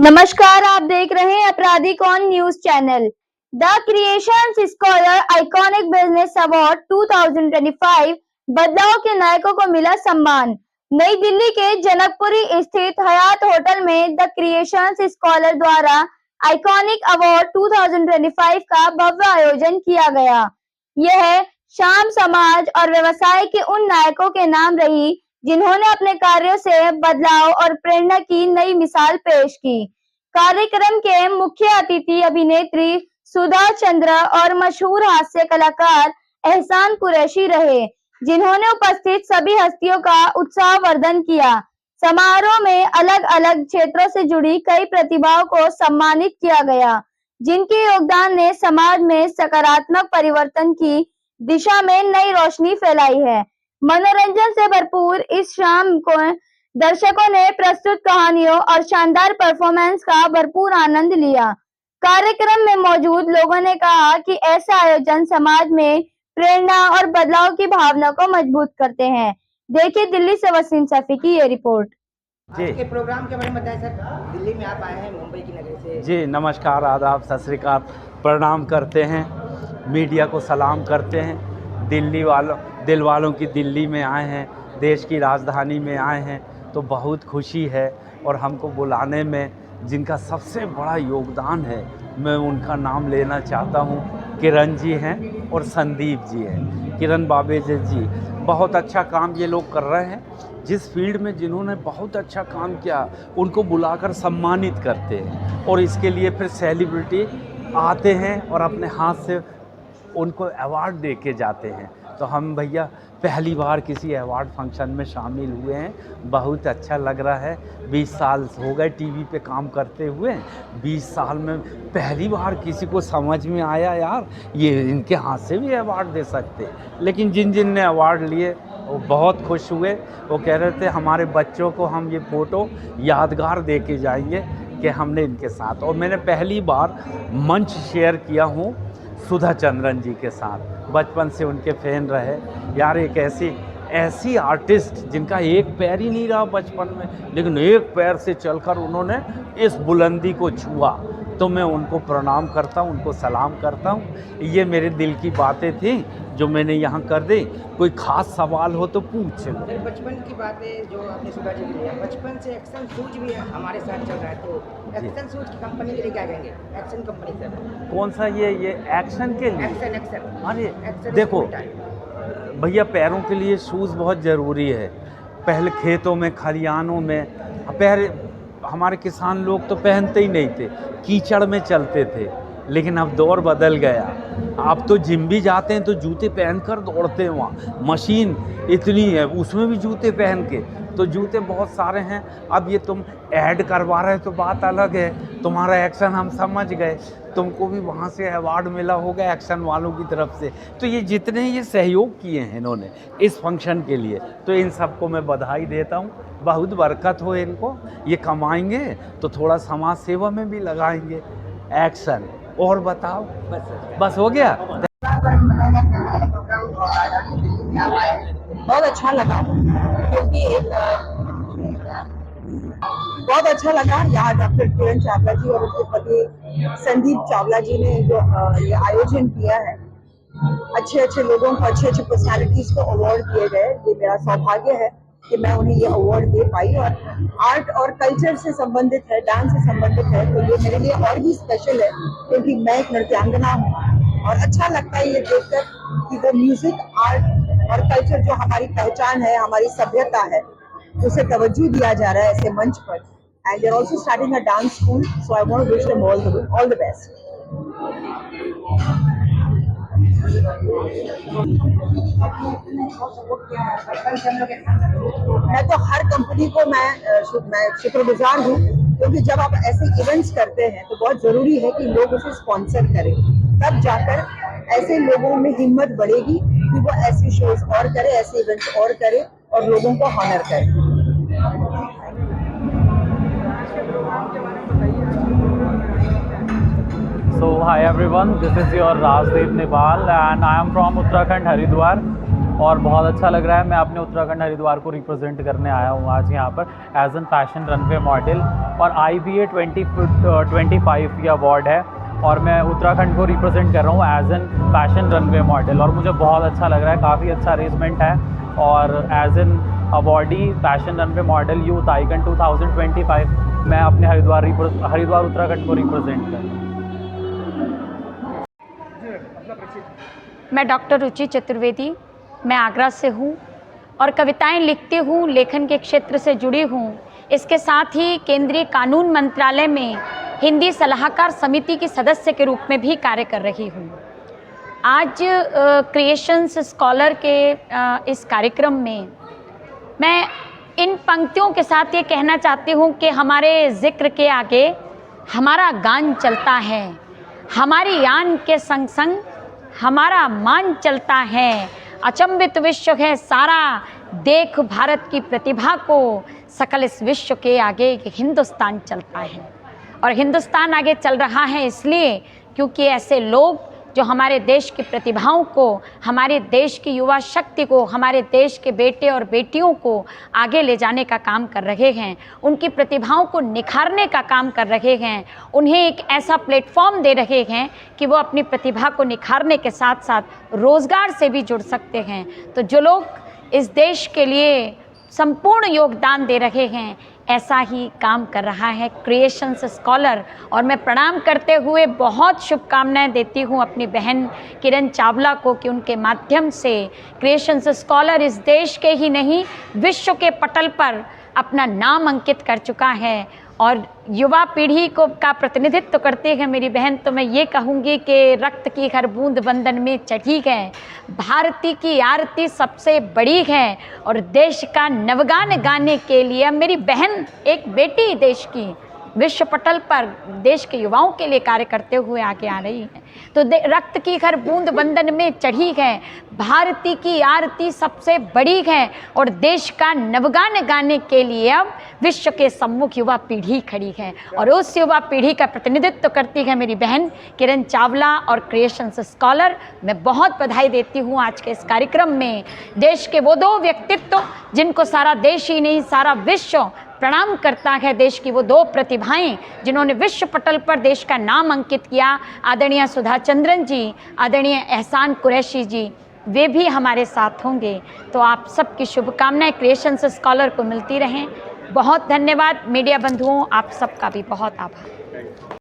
नमस्कार, आप देख रहे हैं अपराधिक on news channel. The creations scholar iconic business award 2025 बदलाव के नायकों को मिला सम्मान। नई दिल्ली के जनकपुरी स्थित हयात होटल में द क्रिएशंस स्कॉलर द्वारा आइकॉनिक अवार्ड 2025 का भव्य आयोजन किया गया। यह शाम समाज और व्यवसाय के उन नायकों के नाम रही जिन्होंने अपने कार्यों से बदलाव और प्रेरणा की नई मिसाल पेश की। कार्यक्रम के मुख्य अतिथि अभिनेत्री सुधा चंद्रा और मशहूर हास्य कलाकार एहसान कुरैशी रहे, जिन्होंने उपस्थित सभी हस्तियों का उत्साहवर्धन किया। समारोह में अलग अलग क्षेत्रों से जुड़ी कई प्रतिभाओं को सम्मानित किया गया, जिनके योगदान ने समाज में सकारात्मक परिवर्तन की दिशा में नई रोशनी फैलाई है। मनोरंजन से भरपूर इस शाम को दर्शकों ने प्रस्तुत कहानियों और शानदार परफॉर्मेंस का भरपूर आनंद लिया। कार्यक्रम में मौजूद लोगों ने कहा कि ऐसा आयोजन समाज में प्रेरणा और बदलाव की भावना को मजबूत करते हैं। देखिए दिल्ली से वसीम सफी की ये रिपोर्ट। आज के प्रोग्राम के बारे में बताएं सर। दिल्ली में आप आए हैं मुंबई की नगरी से। जी नमस्कार, आदाब, सत श्री अकाल, प्रणाम करते हैं, मीडिया को सलाम करते हैं। दिल वालों की दिल्ली में आए हैं, देश की राजधानी में आए हैं तो बहुत खुशी है। और हमको बुलाने में जिनका सबसे बड़ा योगदान है, मैं उनका नाम लेना चाहता हूँ। किरण जी हैं और संदीप जी हैं। किरण बाबेजे जी बहुत अच्छा काम ये लोग कर रहे हैं। जिस फील्ड में जिन्होंने बहुत अच्छा काम किया उनको बुलाकर सम्मानित करते हैं और इसके लिए फिर सेलिब्रिटी आते हैं और अपने हाथ से उनको अवार्ड दे के जाते हैं। तो हम भैया पहली बार किसी अवार्ड फंक्शन में शामिल हुए हैं, बहुत अच्छा लग रहा है। 20 साल हो गए टीवी पे काम करते हुए, 20 साल में पहली बार किसी को समझ में आया यार ये इनके हाथ से भी अवार्ड दे सकते। लेकिन जिन ने अवार्ड लिए वो बहुत खुश हुए। वो कह रहे थे हमारे बच्चों को हम ये फ़ोटो यादगार दे के जाएंगे कि हमने इनके साथ। और मैंने पहली बार मंच शेयर किया हूँ सुधा चंद्रन जी के साथ, बचपन से उनके फ़ैन रहे यार। एक ऐसी आर्टिस्ट जिनका एक पैर ही नहीं रहा बचपन में, लेकिन एक पैर से चलकर उन्होंने इस बुलंदी को छुआ, तो मैं उनको प्रणाम करता हूँ, उनको सलाम करता हूँ। ये मेरे दिल की बातें थी जो मैंने यहाँ कर दी। कोई ख़ास सवाल हो तो पूछ लो। बचपन की बातें जो आपने सुधा जी की, बचपन से एक्शन सूज भी हमारे साथ चल रहा है, तो एक्शन सूज की कंपनी के लिए क्या कहेंगे? एक्शन कंपनी सर कौन सा? ये एक्शन के लिए? एक्शन। अरे देखो भैया, पैरों के लिए शूज़ बहुत ज़रूरी है। पहले खेतों में खलिहानों में पैर हमारे किसान लोग तो पहनते ही नहीं थे, कीचड़ में चलते थे। लेकिन अब दौर बदल गया, आप तो जिम भी जाते हैं तो जूते पहनकर दौड़ते हैं। वहाँ मशीन इतनी है, उसमें भी जूते पहन के, तो जूते बहुत सारे हैं। अब ये तुम ऐड करवा रहे तो बात अलग है, तुम्हारा एक्शन हम समझ गए, तुमको भी वहाँ से अवार्ड मिला होगा एक्शन वालों की तरफ से। तो ये जितने ये सहयोग किए हैं इन्होंने इस फंक्शन के लिए, तो इन सबको मैं बधाई देता हूँ। बहुत बरकत हो इनको, ये कमाएंगे तो थोड़ा समाज सेवा में भी लगाएंगे। एक्शन और बताओ, बस हो गया। बहुत अच्छा लगा, क्योंकि बहुत अच्छा लगा यहाँ डॉक्टर किरण चावला जी और उनके पति संदीप चावला जी ने जो ये आयोजन किया है। अच्छे लोगों को, अच्छे पर्सनालिटीज को अवार्ड दिए गए। ये मेरा सौभाग्य है कि मैं उन्हें ये अवार्ड दे पाई। और आर्ट और कल्चर से संबंधित है, डांस से संबंधित है, तो ये मेरे लिए और भी स्पेशल है, क्योंकि मैं एक नृत्यांगना हूँ। और अच्छा लगता है ये देखकर कि वो म्यूजिक, आर्ट और कल्चर जो हमारी पहचान है, हमारी सभ्यता है, उसे तवज्जो दिया जा रहा है ऐसे मंच पर। And they are also starting a dance school, so I want to wish them all the best. मैं तो हर कंपनी को मैं शुक्रगुजार हूँ, क्योंकि जब आप ऐसे इवेंट्स करते हैं तो बहुत जरूरी है कि लोग उसे स्पॉन्सर करें, तब जाकर ऐसे लोगों में हिम्मत बढ़ेगी कि वो ऐसे शोज और करे, ऐसे इवेंट्स और करे और लोगों को हॉनर करे। So hi everyone, this is your Rajdev Nipal and I am from Uttarakhand, Haridwar. और बहुत अच्छा लग रहा है। मैं अपने उत्तराखंड हरिद्वार को रिप्रेजेंट करने आया हूँ आज यहाँ पर as an fashion runway model, और IBA 2025 ये अवार्ड है और मैं उत्तराखंड को रिप्रेजेंट कर रहा हूँ as an fashion runway model, और मुझे बहुत अच्छा लग रहा है। काफ़ी अच्छा अरेंजमेंट है, और as an awardee fashion runway model youth icon 2025 मैं अपने हरिद्वार उत्तराखंड को रिप्रेजेंट कर रहा हूँ। मैं डॉक्टर रुचि चतुर्वेदी, मैं आगरा से हूँ और कविताएं लिखती हूँ, लेखन के क्षेत्र से जुड़ी हूँ। इसके साथ ही केंद्रीय कानून मंत्रालय में हिंदी सलाहकार समिति की सदस्य के रूप में भी कार्य कर रही हूँ। आज क्रिएशंस स्कॉलर के इस कार्यक्रम में मैं इन पंक्तियों के साथ ये कहना चाहती हूँ कि हमारे जिक्र के आगे हमारा गान चलता है, हमारी यान के संग संग हमारा मान चलता है। अचंभित विश्व है सारा, देख भारत की प्रतिभा को, सकल इस विश्व के आगे हिंदुस्तान चलता है। और हिंदुस्तान आगे चल रहा है इसलिए क्योंकि ऐसे लोग जो हमारे देश की प्रतिभाओं को, हमारे देश की युवा शक्ति को, हमारे देश के बेटे और बेटियों को आगे ले जाने का काम कर रहे हैं, उनकी प्रतिभाओं को निखारने का काम कर रहे हैं, उन्हें एक ऐसा प्लेटफॉर्म दे रहे हैं कि वो अपनी प्रतिभा को निखारने के साथ साथ रोज़गार से भी जुड़ सकते हैं। तो जो लोग इस देश के लिए संपूर्ण योगदान दे रहे हैं, ऐसा ही काम कर रहा है क्रिएशंस स्कॉलर। और मैं प्रणाम करते हुए बहुत शुभकामनाएं देती हूं अपनी बहन किरण चावला को कि उनके माध्यम से क्रिएशंस स्कॉलर इस देश के ही नहीं विश्व के पटल पर अपना नाम अंकित कर चुका है और युवा पीढ़ी को का प्रतिनिधित्व करते हैं मेरी बहन। तो मैं ये कहूँगी कि रक्त की हर बूंद बंधन में चढ़ी है, भारती की आरती सबसे बड़ी है, और देश का नवगान गाने के लिए मेरी बहन एक बेटी देश की विश्व पटल पर देश के युवाओं के लिए कार्य करते हुए आगे आ रही है। तो रक्त की हर बूंद बंधन में चढ़ी है, भारती की आरती सबसे बड़ी है, और देश का नवगान गाने के लिए अब विश्व के सम्मुख युवा पीढ़ी खड़ी है, और उस युवा पीढ़ी का प्रतिनिधित्व करती है मेरी बहन किरण चावला और क्रिएशंस स्कॉलर। मैं बहुत बधाई देती हूँ आज के इस कार्यक्रम में देश के वो दो व्यक्तित्व जिनको सारा देश ही नहीं सारा विश्व प्रणाम करता है, देश की वो दो प्रतिभाएं जिन्होंने विश्व पटल पर देश का नाम अंकित किया, आदरणीय सुधा चंद्रन जी, आदरणीय एहसान कुरैशी जी, वे भी हमारे साथ होंगे। तो आप सबकी शुभकामनाएं क्रिएशंस स्कॉलर को मिलती रहें। बहुत धन्यवाद मीडिया बंधुओं, आप सबका भी बहुत आभार।